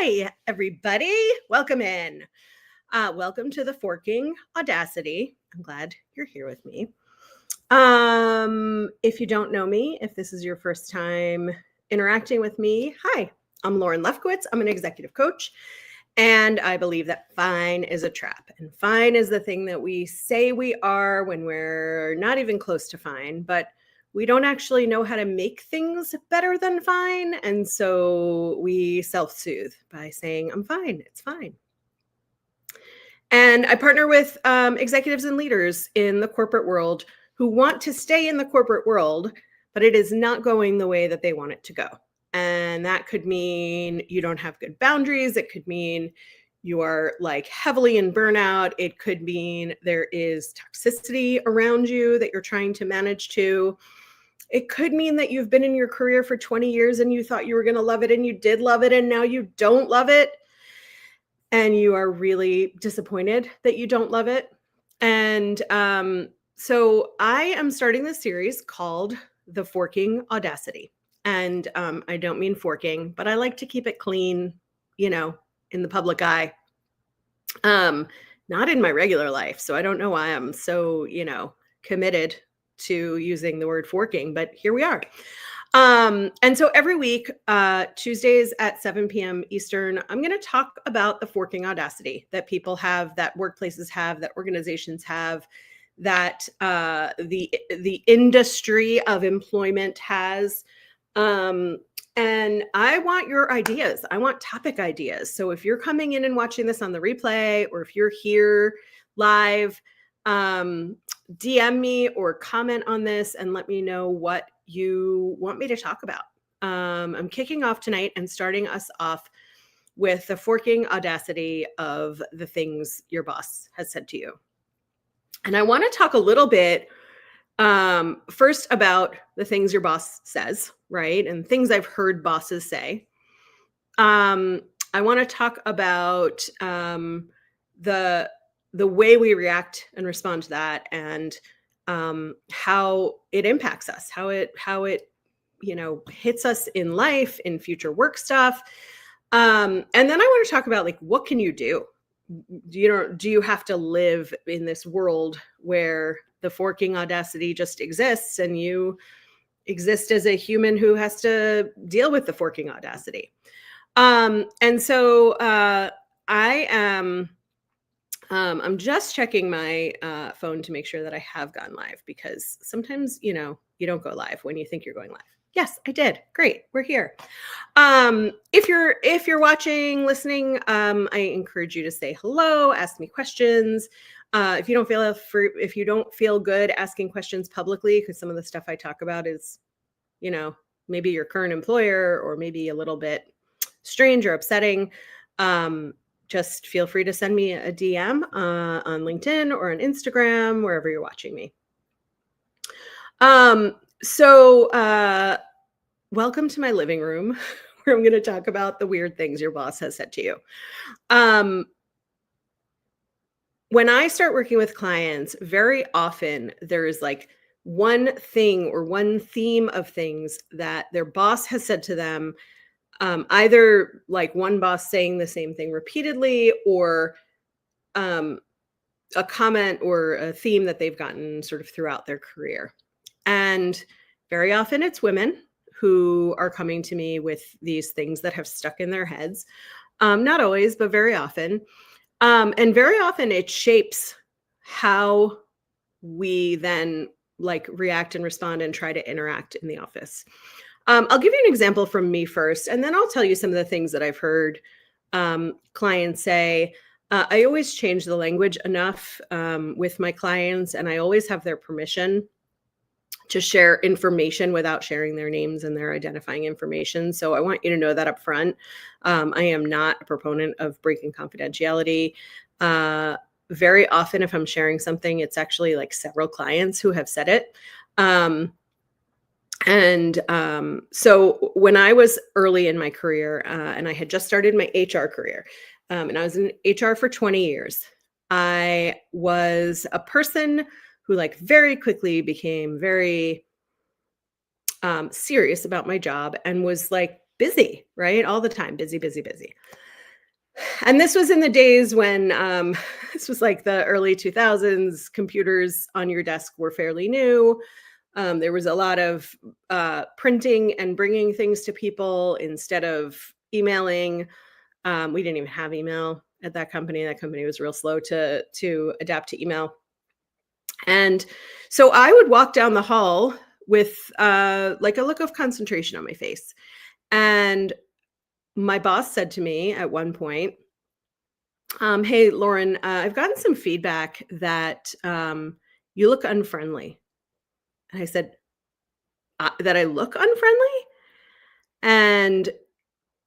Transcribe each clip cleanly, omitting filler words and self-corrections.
Hi, everybody. Welcome in. Welcome to the Forking Audacity. I'm glad you're here with me. If you don't know me, if this is your first time interacting with me, hi, I'm Lauren Lefkowitz. I'm an executive coach, and I believe that fine is a trap. And fine is the thing that we say we are when we're not even close to fine, but we don't actually know how to make things better than fine. And so we self-soothe by saying, I'm fine, it's fine. And I partner with executives and leaders in the corporate world who want to stay in the corporate world, but it is not going the way that they want it to go. And that could mean you don't have good boundaries. It could mean you are like heavily in burnout. It could mean there is toxicity around you that you're trying to manage to. It could mean that you've been in your career for 20 years and you thought you were going to love it and you did love it and now you don't love it. And you are really disappointed that you don't love it. And so I am starting this series called The Forking Audacity. And I don't mean forking, but I like to keep it clean, in the public eye. Not in my regular life. So I don't know why I'm so, committed to using the word forking, but here we are. And so every week, Tuesdays at 7 p.m. Eastern, I'm going to talk about the forking audacity that people have, that workplaces have, that organizations have, that the industry of employment has. And I want your ideas. I want topic ideas. So if you're coming in and watching this on the replay, or if you're here live, DM me or comment on this and let me know what you want me to talk about. I'm kicking off tonight and starting us off with the forking audacity of the things your boss has said to you. And I want to talk a little bit first about the things your boss says, right? And things I've heard bosses say. I want to talk about the way we react and respond to that, and how it impacts us, how it hits us in life, in future work stuff. And then I want to talk about, like, what can you do? Do you have to live in this world where the forking audacity just exists and you exist as a human who has to deal with the forking audacity? And so I am I'm just checking my phone to make sure that I have gone live, because sometimes, you don't go live when you think you're going live. Yes, I did. Great. We're here. If you're watching, listening, I encourage you to say hello, ask me questions. If you don't feel good asking questions publicly, because some of the stuff I talk about is, maybe your current employer or maybe a little bit strange or upsetting, just feel free to send me a DM on LinkedIn or on Instagram, wherever you're watching me. So welcome to my living room, where I'm going to talk about the weird things your boss has said to you. When I start working with clients, very often there is like one thing or one theme of things that their boss has said to them. Either like one boss saying the same thing repeatedly, or a comment or a theme that they've gotten sort of throughout their career. And very often it's women who are coming to me with these things that have stuck in their heads. Not always, but very often. And very often it shapes how we then react and respond and try to interact in the office. I'll give you an example from me first, and then I'll tell you some of the things that I've heard clients say. I always change the language enough with my clients, and I always have their permission to share information without sharing their names and their identifying information. So I want you to know that up front. I am not a proponent of breaking confidentiality. Very often, if I'm sharing something, it's actually like several clients who have said it. So when I was early in my career, and I had just started my HR career, and I was in HR for 20 years, I was a person who very quickly became very serious about my job and was busy, right? All the time, busy, busy, busy. And this was in the days when this was like the early 2000s. Computers on your desk were fairly new. There was a lot of printing and bringing things to people instead of emailing. We didn't even have email at that company. That company was real slow to adapt to email. And so I would walk down the hall with like a look of concentration on my face. And my boss said to me at one point, "Hey, Lauren, I've gotten some feedback that you look unfriendly." And I said, "That I look unfriendly?" And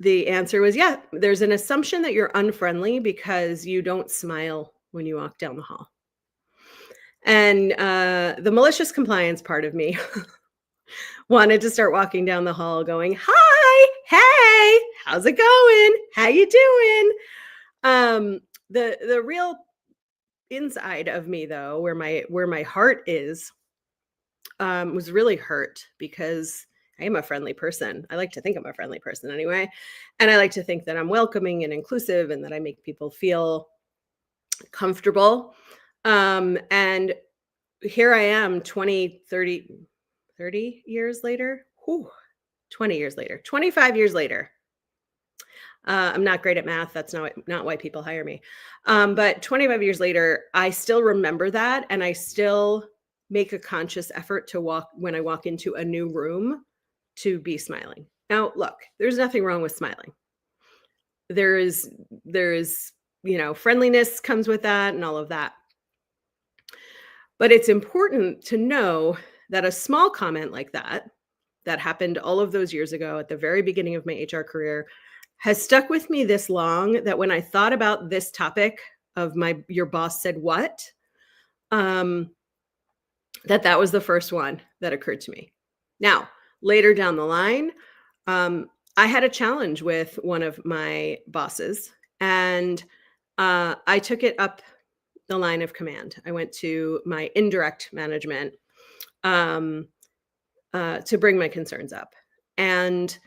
the answer was, "Yeah, there's an assumption that you're unfriendly because you don't smile when you walk down the hall." And the malicious compliance part of me wanted to start walking down the hall going, "Hi, hey, how's it going? How you doing?" The real inside of me, though, where my heart is, was really hurt because I am a friendly person. I like to think I'm a friendly person anyway. And I like to think that I'm welcoming and inclusive and that I make people feel comfortable. And here I am 20, 30 years later. Whew, 20 years later, 25 years later. I'm not great at math. That's not why people hire me. But 25 years later, I still remember that, and I still make a conscious effort to walk when I walk into a new room to be smiling. Now, look, there's nothing wrong with smiling. There is, friendliness comes with that and all of that. But it's important to know that a small comment like that happened all of those years ago at the very beginning of my HR career, has stuck with me this long that when I thought about this topic of your boss said what, that was the first one that occurred to me. Now, later down the line, I had a challenge with one of my bosses, and I took it up the line of command. I went to my indirect management to bring my concerns up. And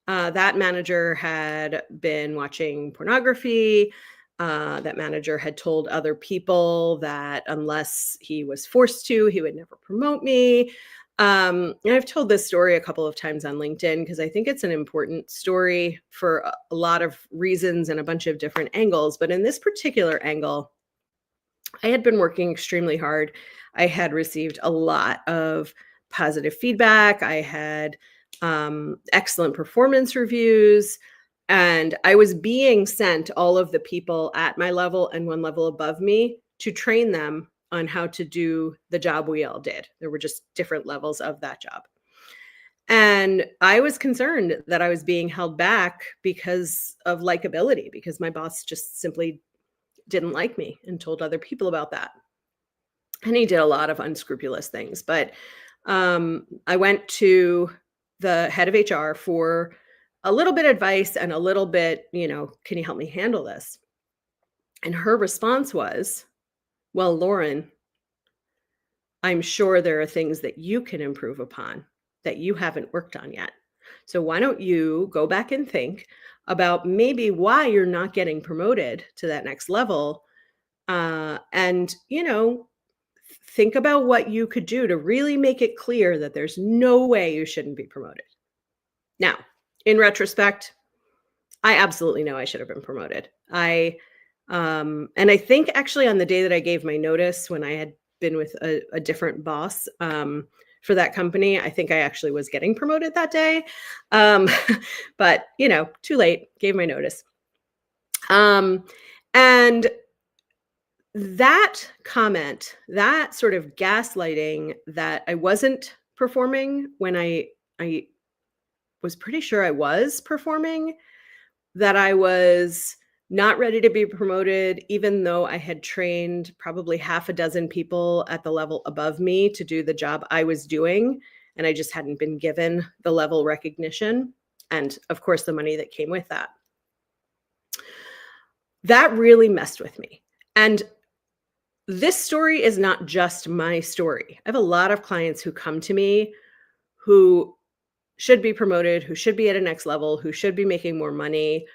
that manager had been watching pornography. That manager had told other people that unless he was forced to, he would never promote me. And I've told this story a couple of times on LinkedIn because I think it's an important story for a lot of reasons and a bunch of different angles. But in this particular angle, I had been working extremely hard. I had received a lot of positive feedback. I had excellent performance reviews, and I was being sent all of the people at my level and one level above me to train them on how to do the job we all did. There were just different levels of that job. And I was concerned that I was being held back because of likability, because my boss just simply didn't like me and told other people about that. And he did a lot of unscrupulous things. But I went to the head of HR for a little bit of advice and a little bit, can you help me handle this? And her response was, "Well, Lauren, I'm sure there are things that you can improve upon that you haven't worked on yet. So why don't you go back and think about maybe why you're not getting promoted to that next level? And, think about what you could do to really make it clear that there's no way you shouldn't be promoted." Now, in retrospect, I absolutely know I should have been promoted. And I think actually on the day that I gave my notice, when I had been with a different boss for that company, I think I actually was getting promoted that day. But, too late, gave my notice. And that comment, that sort of gaslighting that I wasn't performing when I was pretty sure I was performing, that I was not ready to be promoted, even though I had trained probably half a dozen people at the level above me to do the job I was doing. And I just hadn't been given the level recognition. And of course, the money that came with that. That really messed with me. And this story is not just my story. I have a lot of clients who come to me who should be promoted, who should be at a next level, who should be making more money.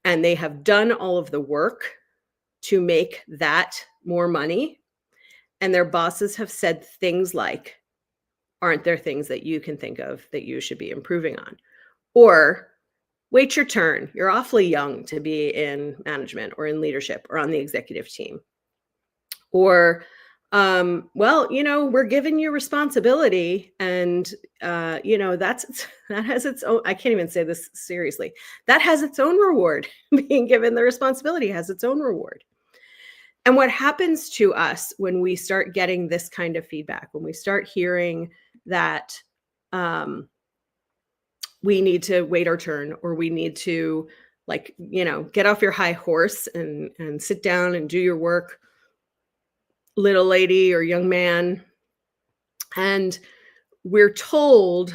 and they have done all of the work to make that more money, and their bosses have said things like, aren't there things that you can think of that you should be improving on? Or wait your turn. You're awfully young to be in management or in leadership or on the executive team. Or, well, we're giving you responsibility, and that has its own. I can't even say this seriously. That has its own reward. Being given the responsibility has its own reward. And what happens to us when we start getting this kind of feedback, when we start hearing that we need to wait our turn, or we need to get off your high horse and sit down and do your work, little lady or young man. And we're told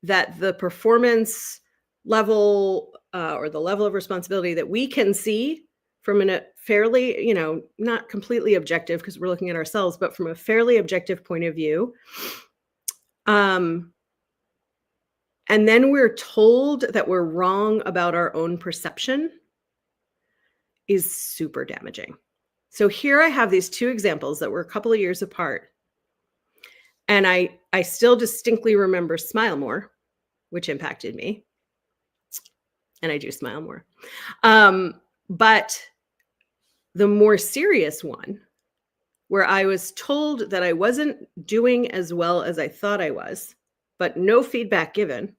that the performance level or the level of responsibility that we can see from a fairly, not completely objective because we're looking at ourselves, but from a fairly objective point of view. And then we're told that we're wrong about our own perception is super damaging. So here I have these two examples that were a couple of years apart. And I still distinctly remember Smile More, which impacted me. And I do smile more. But the more serious one, where I was told that I wasn't doing as well as I thought I was, but no feedback given,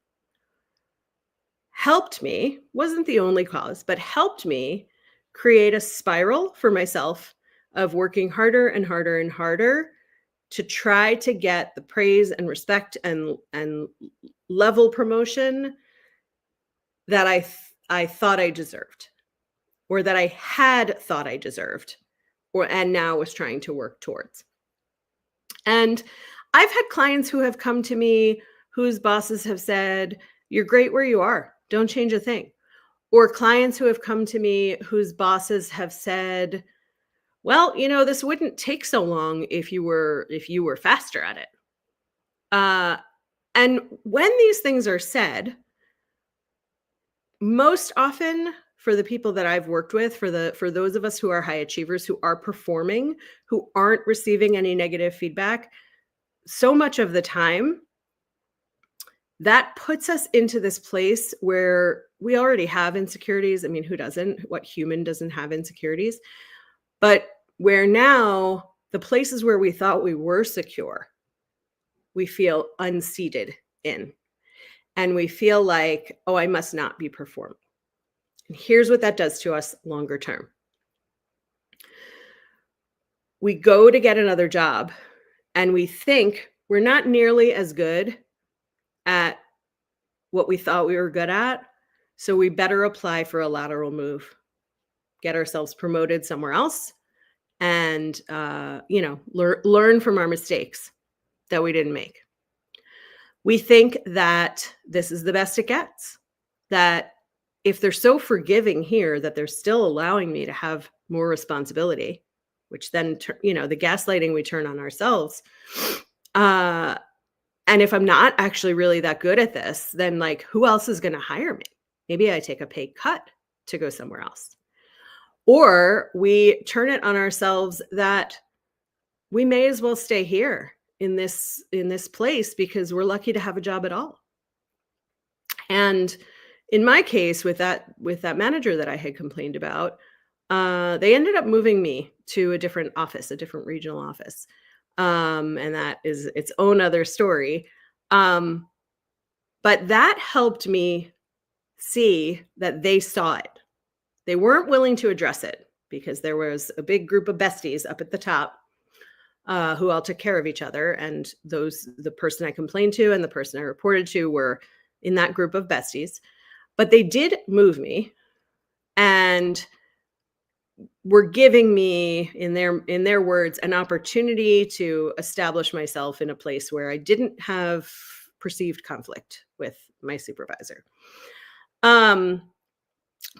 helped me, wasn't the only cause, but helped me create a spiral for myself of working harder and harder and harder to try to get the praise and respect and level promotion that I thought I deserved, or that I had thought I deserved, and now was trying to work towards. And I've had clients who have come to me whose bosses have said, "You're great where you are. Don't change a thing." Or clients who have come to me whose bosses have said, "Well, this wouldn't take so long if you were faster at it." And when these things are said, most often for the people that I've worked with, for those of us who are high achievers, who are performing, who aren't receiving any negative feedback, so much of the time, that puts us into this place where we already have insecurities. I mean, who doesn't? What human doesn't have insecurities? But where now the places where we thought we were secure, we feel unseated in. And we feel like, oh, I must not be performing. And here's what that does to us longer term. We go to get another job and we think we're not nearly as good at what we thought we were good at. So we better apply for a lateral move, get ourselves promoted somewhere else, and learn from our mistakes that we didn't make. We think that this is the best it gets, that if they're so forgiving here that they're still allowing me to have more responsibility, which then, the gaslighting we turn on ourselves. And if I'm not actually really that good at this, then who else is going to hire me? Maybe I take a pay cut to go somewhere else. Or we turn it on ourselves that we may as well stay here in this place because we're lucky to have a job at all. And in my case, with that manager that I had complained about, they ended up moving me to a different office, a different regional office. And that is its own other story. But that helped me see that they saw it. They weren't willing to address it because there was a big group of besties up at the top who all took care of each other. And the person I complained to and the person I reported to were in that group of besties. But they did move me and were giving me, in their words, an opportunity to establish myself in a place where I didn't have perceived conflict with my supervisor.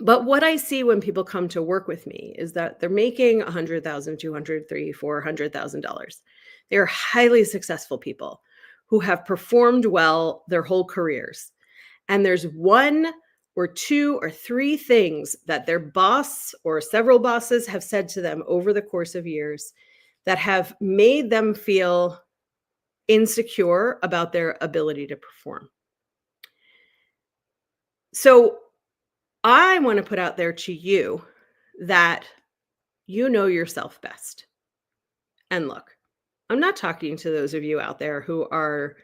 But what I see when people come to work with me is that they're making $100,000, $200,000, $300,000, $400,000. They're highly successful people who have performed well their whole careers. And there's one or 2 or 3 things that their boss or several bosses have said to them over the course of years that have made them feel insecure about their ability to perform. So I want to put out there to you that you know yourself best. And look, I'm not talking to those of you out there who are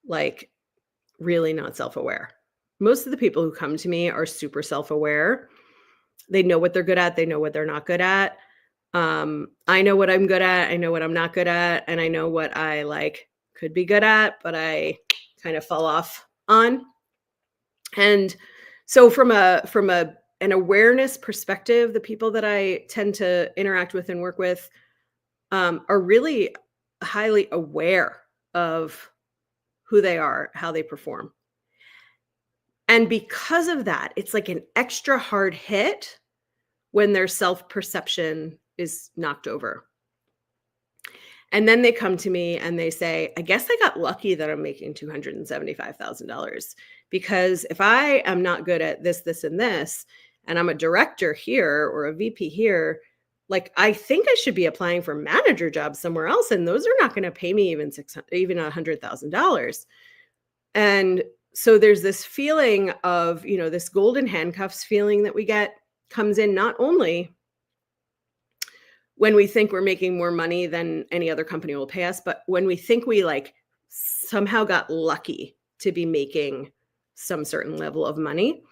like really not self-aware. Most of the people who come to me are super self-aware. They know what they're good at, they know what they're not good at. I know what I'm good at, I know what I'm not good at, and I know what I like could be good at, but I kind of fall off on. And so from an awareness perspective, the people that I tend to interact with and work with are really highly aware of who they are, how they perform. And because of that, it's like an extra hard hit when their self-perception is knocked over. And then they come to me and they say, I guess I got lucky that I'm making $275,000 because if I am not good at this, this, and this, and I'm a director here or a VP here, like I think I should be applying for manager jobs somewhere else. And those are not going to pay me even $100,000. And so there's this feeling of, this golden handcuffs feeling that we get comes in not only when we think we're making more money than any other company will pay us, but when we think we like somehow got lucky to be making some certain level of money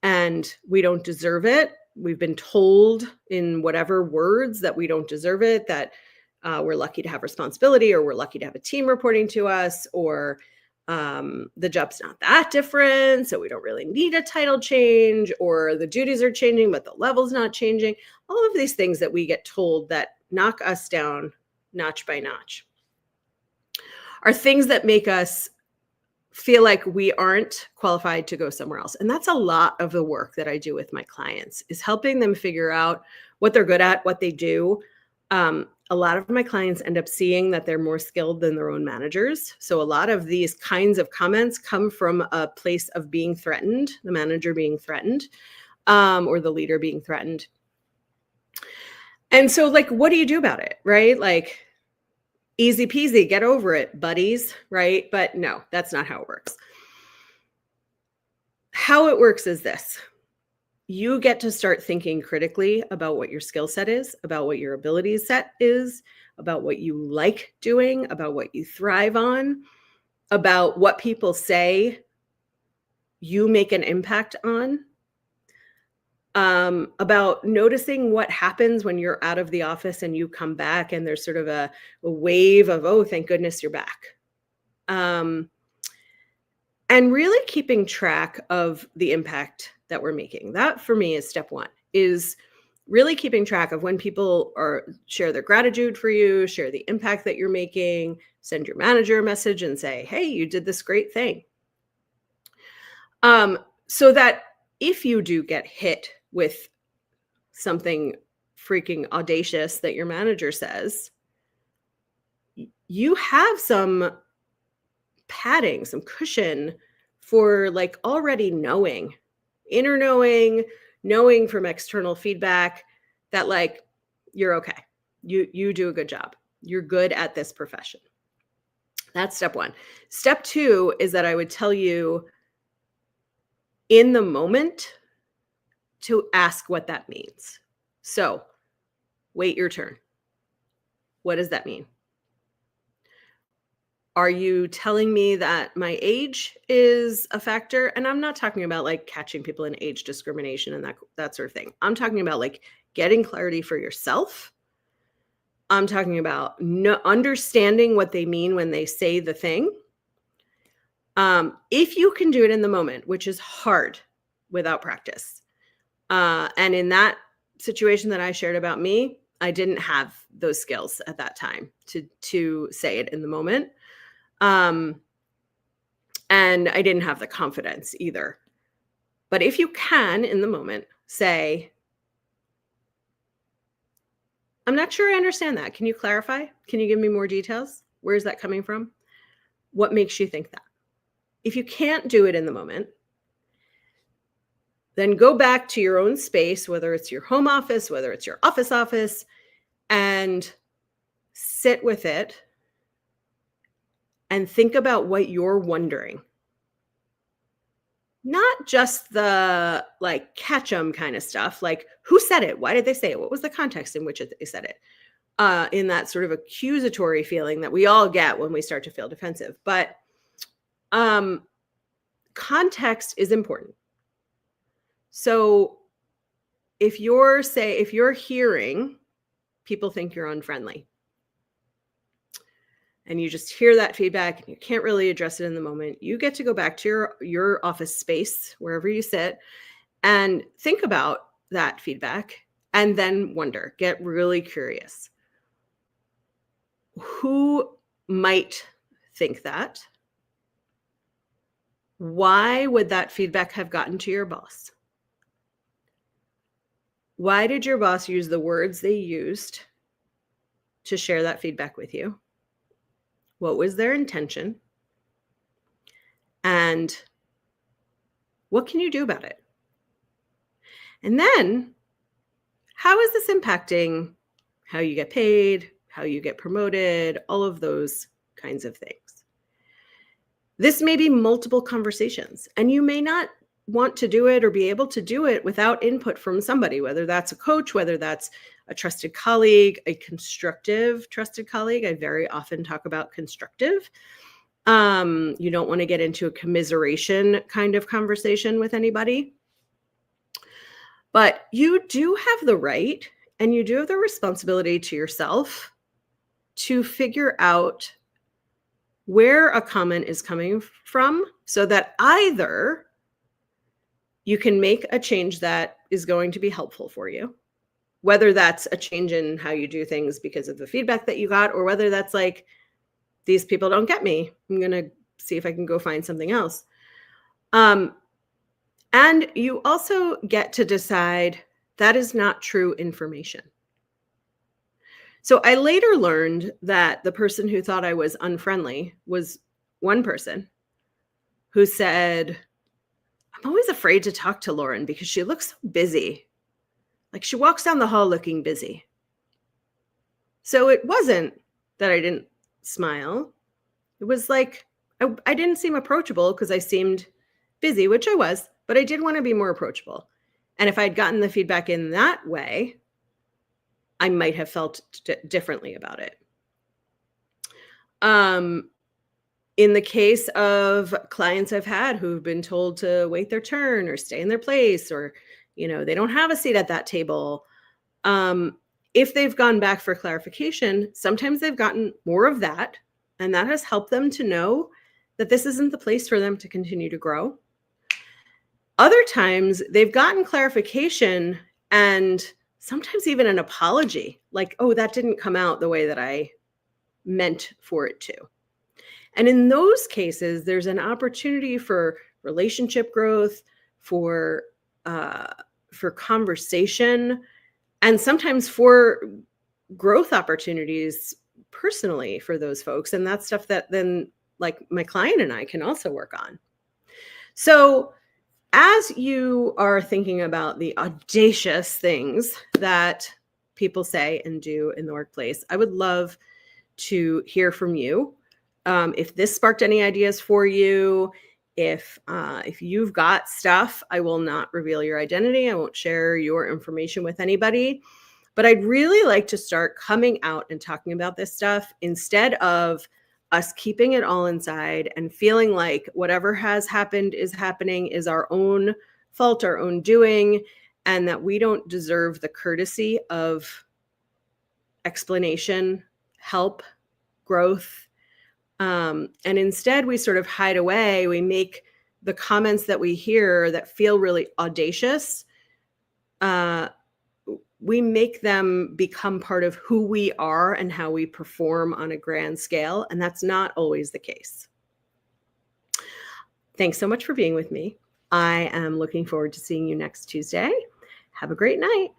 and we don't deserve it. We've been told in whatever words that we don't deserve it, that we're lucky to have responsibility, or we're lucky to have a team reporting to us, or the job's not that different, so we don't really need a title change, or the duties are changing, but the level's not changing. All of these things that we get told that knock us down notch by notch are things that make us feel like we aren't qualified to go somewhere else. And that's a lot of the work that I do with my clients, is helping them figure out what they're good at, what they do. A lot of my clients end up seeing that they're more skilled than their own managers. So a lot of these kinds of comments come from a place of being threatened, the manager being threatened, or the leader being threatened. And so like, what do you do about it, right? Like, easy peasy, get over it, buddies, right? But no, that's not how it works. How it works is this. You get to start thinking critically about what your skill set is, about what your ability set is, about what you like doing, about what you thrive on, about what people say you make an impact on, about noticing what happens when you're out of the office and you come back and there's sort of a wave of, oh, thank goodness you're back. And really keeping track of the impact that we're making. That for me is step one, is really keeping track of when people share their gratitude for you, share the impact that you're making, send your manager a message and say, hey, you did this great thing. So that if you do get hit with something freaking audacious that your manager says, you have some padding, some cushion for like already knowing, inner knowing from external feedback that like, you're okay. You do a good job. You're good at this profession. That's step one. Step two is that I would tell you in the moment to ask what that means. So wait your turn. What does that mean? Are you telling me that my age is a factor? And I'm not talking about like catching people in age discrimination and that sort of thing. I'm talking about like getting clarity for yourself. I'm talking about understanding what they mean when they say the thing. If you can do it in the moment, which is hard without practice. And in that situation that I shared about me, I didn't have those skills at that time to say it in the moment. And I didn't have the confidence either. But if you can, in the moment, say, I'm not sure I understand that. Can you clarify? Can you give me more details? Where is that coming from? What makes you think that? If you can't do it in the moment, Then go back to your own space, whether it's your home office, whether it's your office, and sit with it and think about what you're wondering. Not just the like catch 'em kind of stuff, like who said it? Why did they say it? What was the context in which they said it? In that sort of accusatory feeling that we all get when we start to feel defensive. But um, context is important. So if you're hearing people think you're unfriendly, and you just hear that feedback and you can't really address it in the moment, you get to go back to your office space, wherever you sit, and think about that feedback and then wonder, get really curious. Who might think that? Why would that feedback have gotten to your boss? Why did your boss use the words they used to share that feedback with you? What was their intention? And what can you do about it? And then, how is this impacting how you get paid, how you get promoted, all of those kinds of things? This may be multiple conversations, and you may not want to do it or be able to do it without input from somebody, whether that's a coach, whether that's a trusted colleague, a constructive trusted colleague. I very often talk about constructive. You don't want to get into a commiseration kind of conversation with anybody. But you do have the right and you do have the responsibility to yourself to figure out where a comment is coming from so that either you can make a change that is going to be helpful for you, whether that's a change in how you do things because of the feedback that you got, or whether that's like, these people don't get me. I'm going to see if I can go find something else. And you also get to decide that is not true information. So I later learned that the person who thought I was unfriendly was one person who said, I'm always afraid to talk to Lauren because she looks so busy. Like she walks down the hall looking busy. So it wasn't that I didn't smile. It was like I didn't seem approachable because I seemed busy, which I was, but I did want to be more approachable. And if I'd gotten the feedback in that way, I might have felt differently about it. In the case of clients I've had who've been told to wait their turn or stay in their place, or, they don't have a seat at that table. If they've gone back for clarification, sometimes they've gotten more of that. And that has helped them to know that this isn't the place for them to continue to grow. Other times they've gotten clarification and sometimes even an apology, like, oh, that didn't come out the way that I meant for it to. And in those cases, there's an opportunity for relationship growth, for conversation, and sometimes for growth opportunities personally for those folks. And that's stuff that then, like, my client and I can also work on. So as you are thinking about the audacious things that people say and do in the workplace, I would love to hear from you. If this sparked any ideas for you, if you've got stuff, I will not reveal your identity. I won't share your information with anybody. But I'd really like to start coming out and talking about this stuff instead of us keeping it all inside and feeling like whatever has happened is happening is our own fault, our own doing, and that we don't deserve the courtesy of explanation, help, growth. And instead, we sort of hide away. We make the comments that we hear that feel really audacious, we make them become part of who we are and how we perform on a grand scale. And that's not always the case. Thanks so much for being with me. I am looking forward to seeing you next Tuesday. Have a great night.